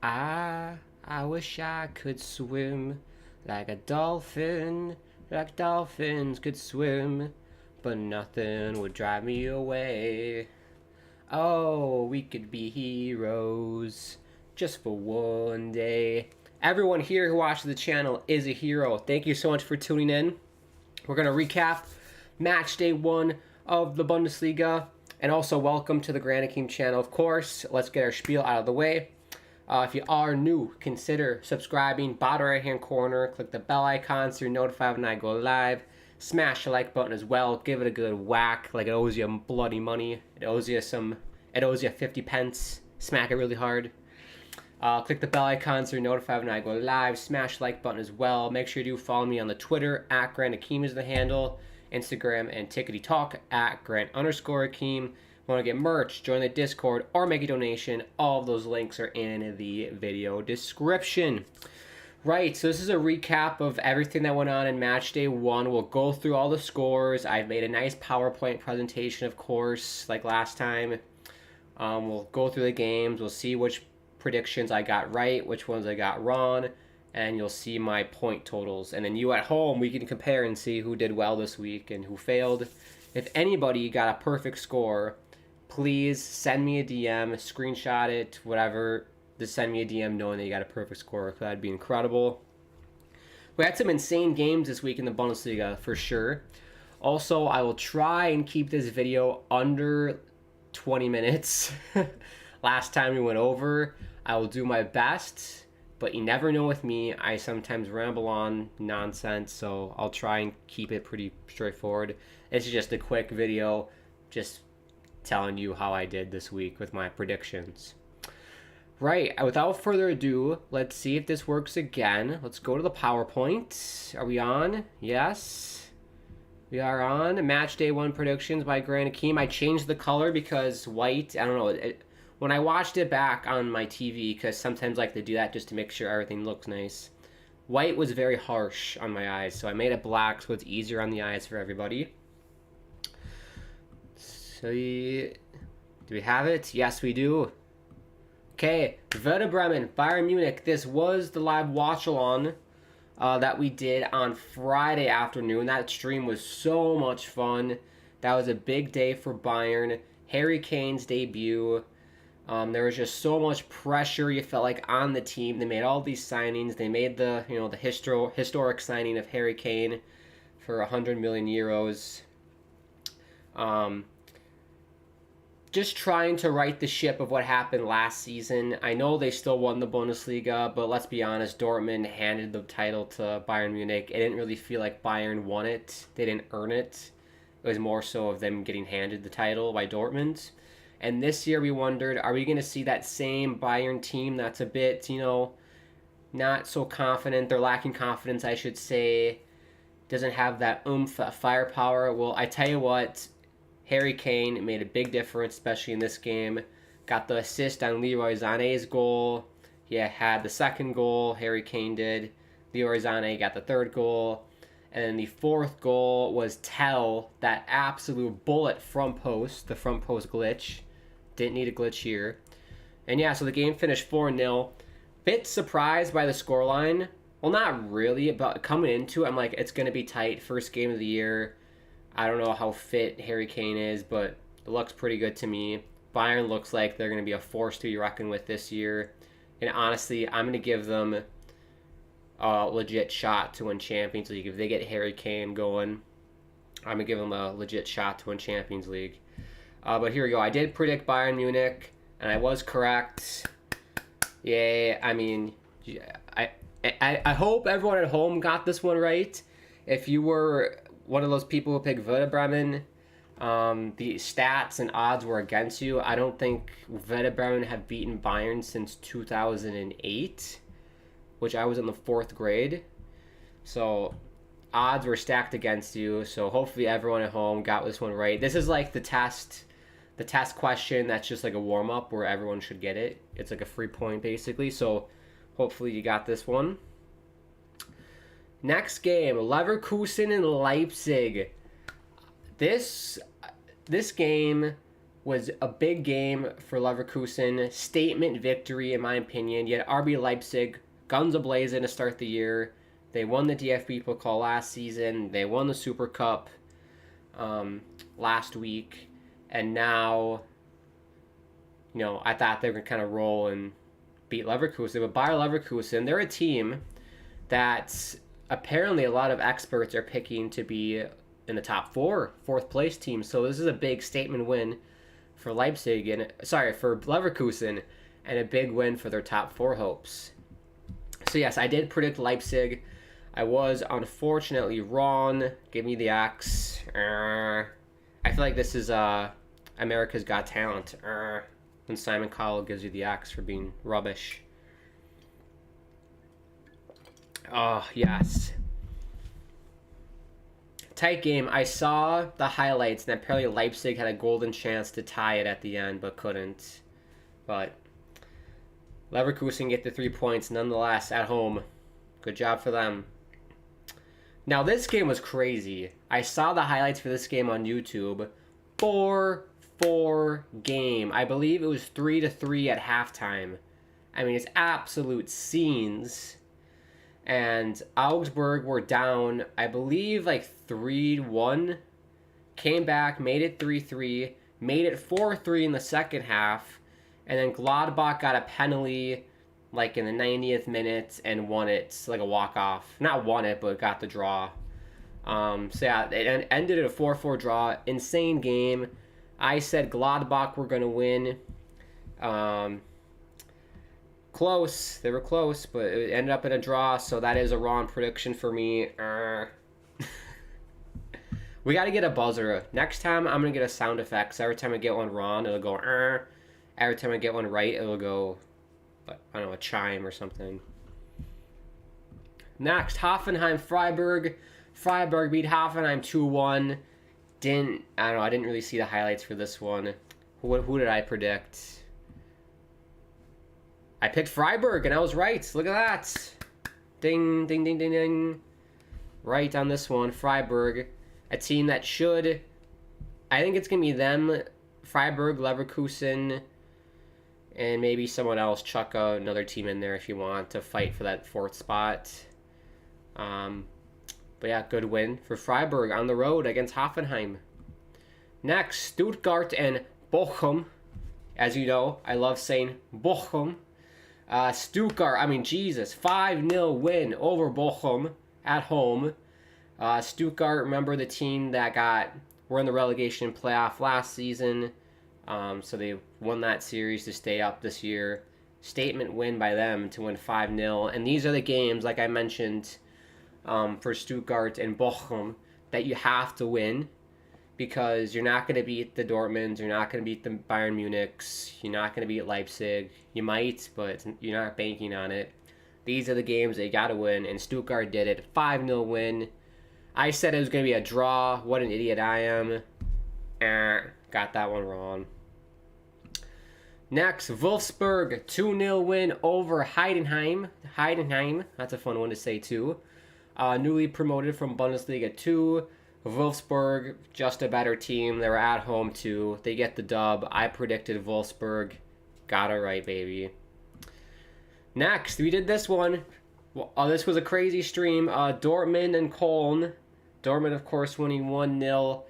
I wish I could swim like a dolphin, like dolphins could swim, but nothing would drive me away. Oh, we could be heroes just for one day. Everyone here who watches the channel is a hero. Thank you so much for tuning in. We're going to recap match day 1 of the Bundesliga, and also welcome to the Grand Akeem channel, of course. Let's get our spiel out of the way. If you are new, consider subscribing. Bottom right hand corner, click the bell icon so you're notified when I go live. Smash the like button as well. Give it a good whack like it owes you bloody money. It owes you 50 pence. Smack it really hard. Click the bell icon so you're notified when I go live. Smash the like button as well. Make sure you do follow me on the Twitter, at Grand Akeem is the handle. Instagram and Tickety Talk, at Grant_Akeem. Want to get merch, join the Discord, or make a donation, all of those links are in the video description. Right, so this is a recap of everything that went on in match day 1. We'll go through all the scores. I've made a nice PowerPoint presentation, of course, like last time. We'll go through the games. We'll see which predictions I got right, which ones I got wrong, and you'll see my point totals. And then you at home, we can compare and see who did well this week and who failed. If anybody got a perfect score, please send me a DM, screenshot it, whatever. Just send me a DM knowing that you got a perfect score. That'd be incredible. We had some insane games this week in the Bundesliga, for sure. Also, I will try and keep this video under 20 minutes. Last time we went over. I will do my best, but you never know with me. I sometimes ramble on nonsense, so I'll try and keep it pretty straightforward. This is just a quick video, just telling you how I did this week with my predictions. Right, without further ado, let's see if this works again. Let's go to the PowerPoint. Are we on? Yes. We are on. Match day 1 predictions by Grand Akeem. I changed the color because white, I don't know, when I watched it back on my TV, because sometimes I like to do that just to make sure everything looks nice, white was very harsh on my eyes, so I made it black so it's easier on the eyes for everybody. So, do we have it? Yes, we do. Okay, Werder Bremen, Bayern Munich. This was the live watch-along that we did on Friday afternoon. That stream was so much fun. That was a big day for Bayern. Harry Kane's debut. There was just so much pressure, you felt like, on the team. They made all these signings. They made the historic signing of Harry Kane for 100 million euros. Just trying to right the ship of what happened last season. I know they still won the Bundesliga, but let's be honest, Dortmund handed the title to Bayern Munich. It didn't really feel like Bayern won it. They didn't earn it. It was more so of them getting handed the title by Dortmund. And this year we wondered, are we going to see that same Bayern team that's a bit, not so confident? They're lacking confidence, I should say. Doesn't have that oomph, that firepower. Well, I tell you what, Harry Kane made a big difference, especially in this game. Got the assist on Leroy Sané's goal. He had the second goal, Harry Kane did. Leroy Sané got the third goal. And then the fourth goal was Tell, that absolute bullet front post, the front post glitch. Didn't need a glitch here. And yeah, so the game finished 4-0. Bit surprised by the scoreline. Well, not really, but coming into it, I'm like, it's going to be tight. First game of the year. I don't know how fit Harry Kane is, but it looks pretty good to me. Bayern looks like they're going to be a force to be reckoned with this year. And honestly, I'm going to give them a legit shot to win Champions League. If they get Harry Kane going, I'm going to give them a legit shot to win Champions League. But here we go. I did predict Bayern Munich, and I was correct. Yay. I mean, I hope everyone at home got this one right. If you were one of those people who picked Werder Bremen, the stats and odds were against you. I don't think Werder Bremen have beaten Bayern since 2008, which I was in the 4th grade. So odds were stacked against you. So hopefully everyone at home got this one right. This is like the test question that's just like a warm-up where everyone should get it. It's like a free point basically. So hopefully you got this one. Next game, Leverkusen and Leipzig. This game was a big game for Leverkusen. Statement victory, in my opinion. Yet RB Leipzig, guns a-blazing to start the year. They won the DFB Pokal last season. They won the Super Cup last week. And now, I thought they were going to kind of roll and beat Leverkusen. But Bayer Leverkusen, they're a team that apparently a lot of experts are picking to be in the top fourth place team. So this is a big statement win for for Leverkusen, and a big win for their top 4 hopes. So yes, I did predict Leipzig. I was unfortunately wrong. Give me the X. I feel like this is America's Got Talent. When Simon Cowell gives you the X for being rubbish. Oh, yes. Tight game. I saw the highlights, and apparently Leipzig had a golden chance to tie it at the end, but couldn't. But Leverkusen get the 3 points nonetheless at home. Good job for them. Now, this game was crazy. I saw the highlights for this game on YouTube. 4-4 game. I believe it was 3-3 at halftime. I mean, it's absolute scenes. And Augsburg were down, I believe, like 3-1. Came back, made it 3-3. Made it 4-3 in the second half. And then Gladbach got a penalty like in the 90th minute and won it. Like a walk-off. Not won it, but got the draw. So yeah, it ended in a 4-4 draw. Insane game. I said Gladbach were going to win. Close. They were close, but it ended up in a draw, so that is a wrong prediction for me. We got to get a buzzer. Next time, I'm going to get a sound effect. So every time I get one wrong, it'll go. Every time I get one right, it'll go, I don't know, a chime or something. Next, Hoffenheim-Freiburg. Freiburg beat Hoffenheim 2-1. I didn't really see the highlights for this one. Who did I predict? I picked Freiburg, and I was right. Look at that. Ding, ding, ding, ding, ding. Right on this one. Freiburg, a team that should... I think it's going to be them, Freiburg, Leverkusen, and maybe someone else. Chuck another team in there if you want to fight for that 4th spot. But yeah, good win for Freiburg on the road against Hoffenheim. Next, Stuttgart and Bochum. As you know, I love saying Bochum. Stuttgart, 5-0 win over Bochum at home. Stuttgart, remember the team that were in the relegation playoff last season. So they won that series to stay up this year. Statement win by them to win 5-0. And these are the games, like I mentioned, for Stuttgart and Bochum that you have to win, because you're not going to beat the Dortmunds, you're not going to beat the Bayern Munichs, you're not going to beat Leipzig. You might, but you're not banking on it. These are the games that you got to win, and Stuttgart did it. 5-0 win. I said it was going to be a draw. What an idiot I am. Got that one wrong. Next, Wolfsburg, 2-0 win over Heidenheim. Heidenheim, that's a fun one to say too. Newly promoted from Bundesliga 2. Wolfsburg, just a better team. They were at home too. They get the dub. I predicted Wolfsburg. Got it right, baby. Next, we did this one. This was a crazy stream. Dortmund and Köln. Dortmund, of course, winning 1-0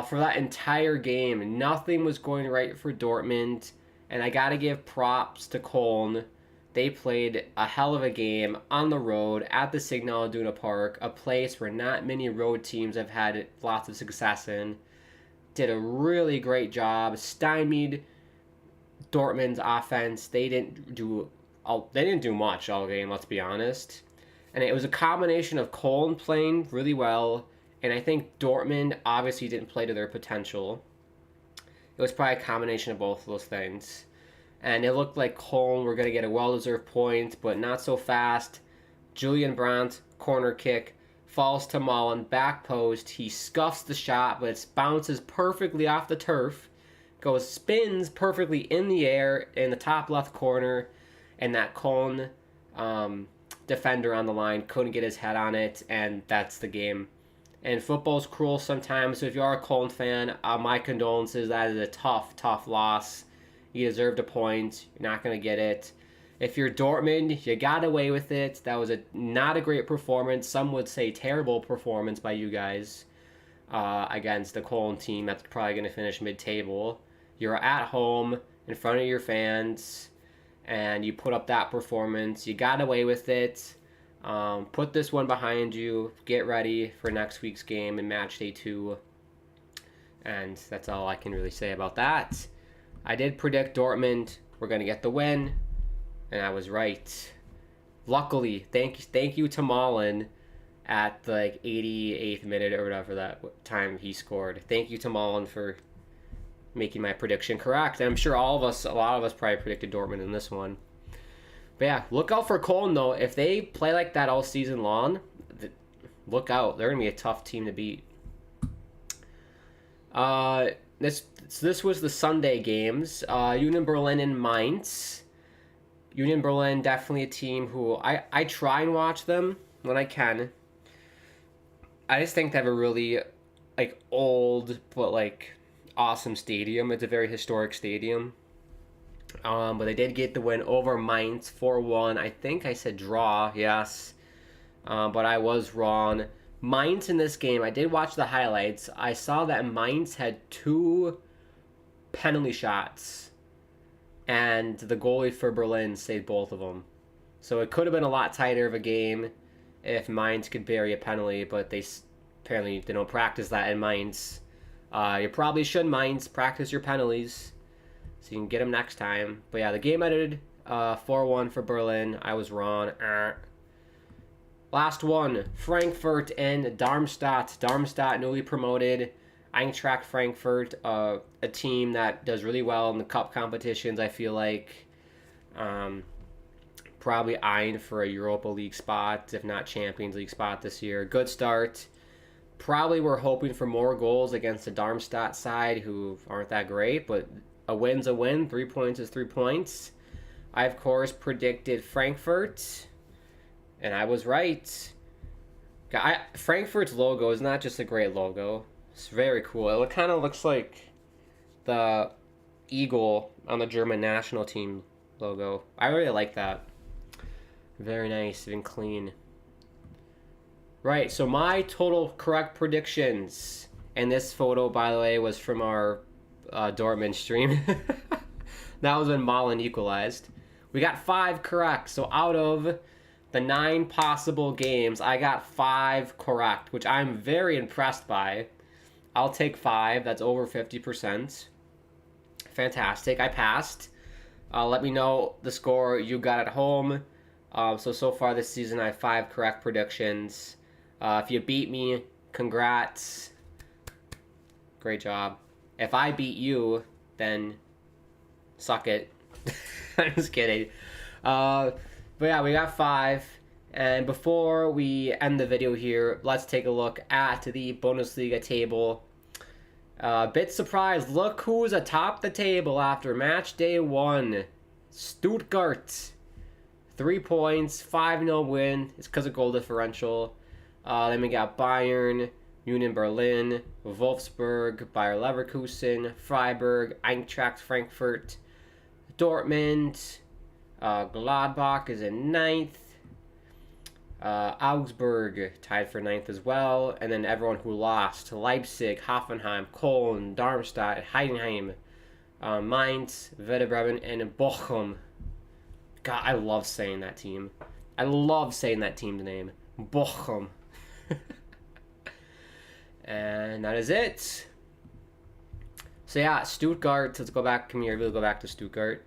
for that entire game. Nothing was going right for Dortmund. And I got to give props to Köln. They played a hell of a game on the road at the Signal Iduna Park, a place where not many road teams have had lots of success in. Did a really great job. Stymied Dortmund's offense. They didn't do much all game, let's be honest. And it was a combination of Köln playing really well, and I think Dortmund obviously didn't play to their potential. It was probably a combination of both of those things. And it looked like Köln were going to get a well-deserved point, but not so fast. Julian Brandt, corner kick, falls to Mullen, back post. He scuffs the shot, but it bounces perfectly off the turf. Spins perfectly in the air in the top left corner. And that Köln defender on the line couldn't get his head on it, and that's the game. And football's cruel sometimes. So if you are a Cologne fan, my condolences. That is a tough, tough loss. You deserved a point. You're not going to get it. If you're Dortmund, you got away with it. That was not a great performance. Some would say terrible performance by you guys against the Cologne team that's probably going to finish mid-table. You're at home in front of your fans, and you put up that performance. You got away with it. Put this one behind you. Get ready for next week's game in match day 2. And that's all I can really say about that. I did predict Dortmund were going to get the win, and I was right. Luckily, thank you to Mullen at the 88th minute or whatever that time he scored. Thank you to Mullen for making my prediction correct. And I'm sure a lot of us probably predicted Dortmund in this one. But yeah, look out for Cologne though. If they play like that all season long, look out. They're going to be a tough team to beat. This was the Sunday games. Union Berlin and Mainz. Union Berlin, definitely a team who I try and watch them when I can. I just think they have a really old but awesome stadium. It's a very historic stadium. But they did get the win over Mainz 4-1. I think I said draw, yes. But I was wrong. Mainz in this game, I did watch the highlights. I saw that Mainz had 2 penalty shots. And the goalie for Berlin saved both of them. So it could have been a lot tighter of a game if Mainz could bury a penalty. But apparently they don't practice that in Mainz. You probably should, Mainz, practice your penalties so you can get them next time. But yeah, the game ended 4-1 for Berlin. I was wrong. Last one, Frankfurt and Darmstadt. Darmstadt newly promoted. Eintracht Frankfurt, a team that does really well in the cup competitions, I feel like. Probably eyeing for a Europa League spot, if not Champions League spot this year. Good start. Probably we're hoping for more goals against the Darmstadt side, who aren't that great, but a win's a win. 3 points is 3 points. I, of course, predicted Frankfurt, and I was right. Frankfurt's logo is not just a great logo. It's very cool. It kind of looks like the eagle on the German national team logo. I really like that. Very nice and clean. Right, so my total correct predictions, and this photo, by the way, was from our Dortmund stream. That was when Mullen equalized. We got 5 correct, so out of the 9 possible games, I got 5 correct, which I'm very impressed by. I'll take 5. That's over 50%. Fantastic. I passed. Let me know the score you got at home. So far this season, I have 5 correct predictions. If you beat me, congrats. Great job. If I beat you, then suck it. I'm just kidding. But yeah, we got 5. And before we end the video here, let's take a look at the Bundesliga table. Bit surprised. Look who's atop the table after match day 1. Stuttgart. 3 points, 5-0 win. It's because of goal differential. Then we got Bayern, Union Berlin, Wolfsburg, Bayer Leverkusen, Freiburg, Eintracht Frankfurt, Dortmund, Gladbach is in 9th. Augsburg tied for 9th as well. And then everyone who lost: Leipzig, Hoffenheim, Köln, Darmstadt, Heidenheim, Mainz, Werder Bremen, and Bochum. God, I love saying that team. I love saying that team's name. Bochum. And that is it. So yeah, Stuttgart. Let's go back. Come here. We'll go back to Stuttgart.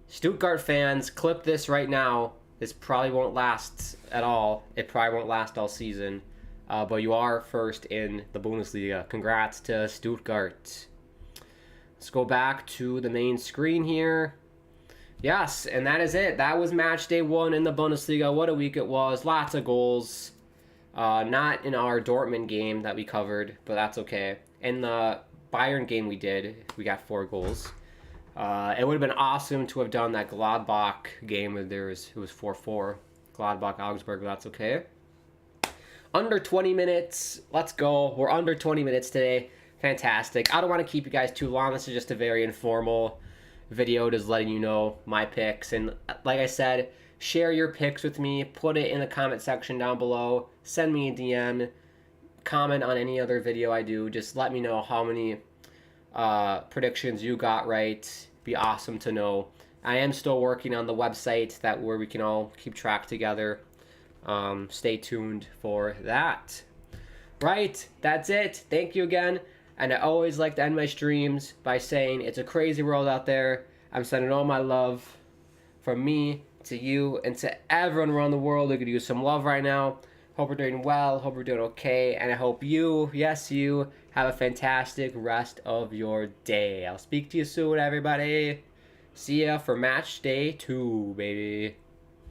Stuttgart fans, clip this right now. This probably won't last at all. It probably won't last all season. But you are first in the Bundesliga. Congrats to Stuttgart. Let's go back to the main screen here. Yes, and that is it. That was match day 1 in the Bundesliga. What a week it was. Lots of goals. Not in our Dortmund game that we covered, but that's okay. In the Bayern game we got 4 goals. It would have been awesome to have done that Gladbach game where it was 4-4. Gladbach, Augsburg, but that's okay. Under 20 minutes. Let's go. We're under 20 minutes today. Fantastic. I don't want to keep you guys too long. This is just a very informal video, just letting you know my picks. And like I said, share your picks with me. Put it in the comment section down below. Send me a DM. Comment on any other video I do. Just let me know how many predictions you got right. Be awesome to know. I am still working on the website where we can all keep track together. Stay tuned for that. Right, that's it. Thank you again. And I always like to end my streams by saying it's a crazy world out there. I'm sending all my love from me to you and to everyone around the world who could use some love right now. Hope we're doing well. Hope we're doing okay. And I hope you, yes, you, have a fantastic rest of your day. I'll speak to you soon, everybody. See ya for match day 2, baby.